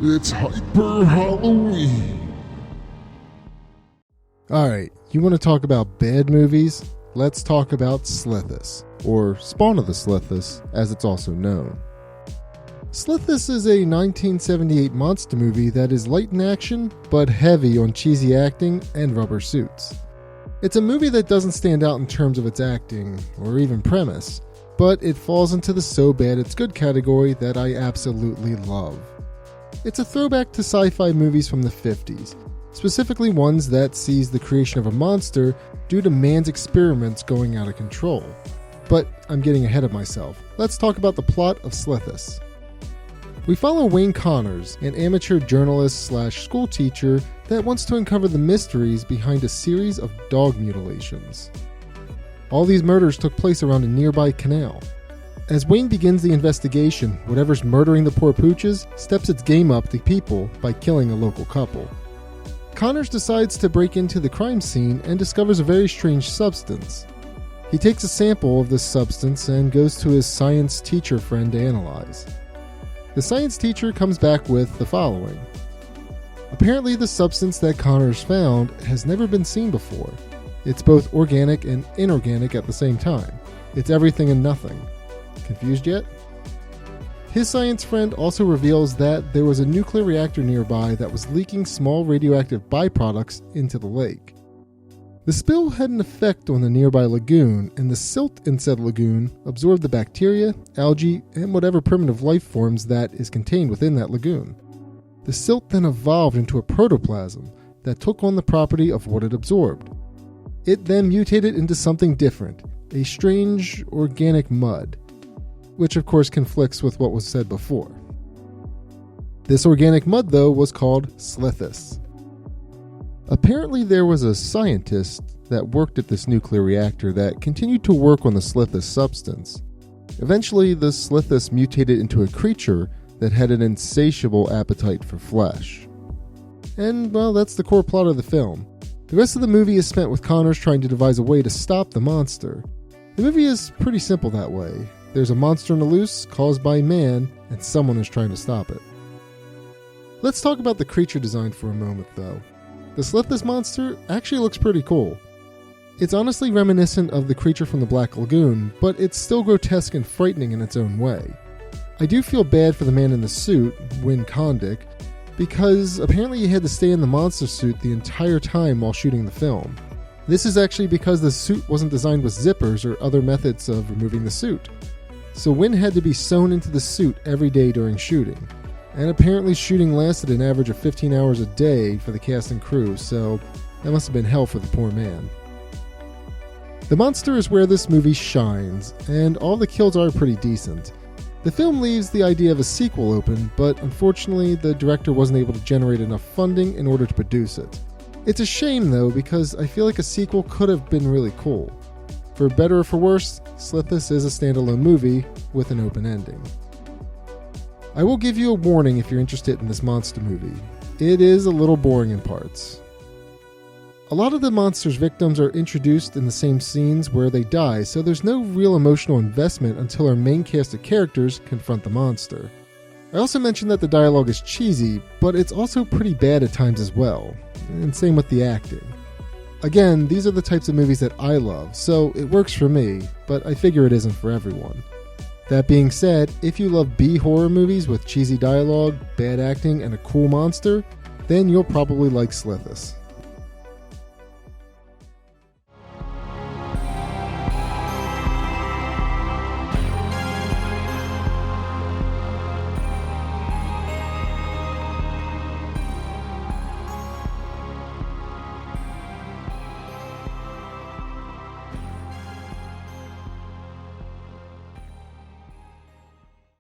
It's Hyp3r Halloween. Alright, you want to talk about bad movies? Let's talk about Slithis, or Spawn of the Slithis, as it's also known. Slithis is a 1978 monster movie that is light in action, but heavy on cheesy acting and rubber suits. It's a movie that doesn't stand out in terms of its acting, or even premise, but it falls into the so bad it's good category that I absolutely love. It's a throwback to sci-fi movies from the 50s, specifically ones that sees the creation of a monster due to man's experiments going out of control. But I'm getting ahead of myself. Let's talk about the plot of Slithis. We follow Wayne Connors, an amateur journalist / school teacher that wants to uncover the mysteries behind a series of dog mutilations. All these murders took place around a nearby canal. As Wayne begins the investigation, whatever's murdering the poor pooches steps its game up to people by killing a local couple. Connors decides to break into the crime scene and discovers a very strange substance. He takes a sample of this substance and goes to his science teacher friend to analyze. The science teacher comes back with the following. Apparently the substance that Connors found has never been seen before. It's both organic and inorganic at the same time. It's everything and nothing. Confused yet? His science friend also reveals that there was a nuclear reactor nearby that was leaking small radioactive byproducts into the lake. The spill had an effect on the nearby lagoon, and the silt in said lagoon absorbed the bacteria, algae, and whatever primitive life forms that is contained within that lagoon. The silt then evolved into a protoplasm that took on the property of what it absorbed. It then mutated into something different, a strange organic mud, which of course conflicts with what was said before. This organic mud, though, was called Slithis. Apparently there was a scientist that worked at this nuclear reactor that continued to work on the Slithis substance. Eventually, the Slithis mutated into a creature that had an insatiable appetite for flesh. And, well, that's the core plot of the film. The rest of the movie is spent with Connors trying to devise a way to stop the monster. The movie is pretty simple that way. There's a monster on the loose caused by man, and someone is trying to stop it. Let's talk about the creature design for a moment, though. The Slithis monster actually looks pretty cool. It's honestly reminiscent of the creature from the Black Lagoon, but it's still grotesque and frightening in its own way. I do feel bad for the man in the suit, Win Kondick, because apparently he had to stay in the monster suit the entire time while shooting the film. This is actually because the suit wasn't designed with zippers or other methods of removing the suit. So Win had to be sewn into the suit every day during shooting. And apparently shooting lasted an average of 15 hours a day for the cast and crew, so that must have been hell for the poor man. The monster is where this movie shines, and all the kills are pretty decent. The film leaves the idea of a sequel open, but unfortunately the director wasn't able to generate enough funding in order to produce it. It's a shame though, because I feel like a sequel could have been really cool. For better or for worse, Slithis is a standalone movie with an open ending. I will give you a warning if you're interested in this monster movie. It is a little boring in parts. A lot of the monster's victims are introduced in the same scenes where they die, so there's no real emotional investment until our main cast of characters confront the monster. I also mentioned that the dialogue is cheesy, but it's also pretty bad at times as well, and same with the acting. Again, these are the types of movies that I love, so it works for me, but I figure it isn't for everyone. That being said, if you love B-horror movies with cheesy dialogue, bad acting, and a cool monster, then you'll probably like Slithis.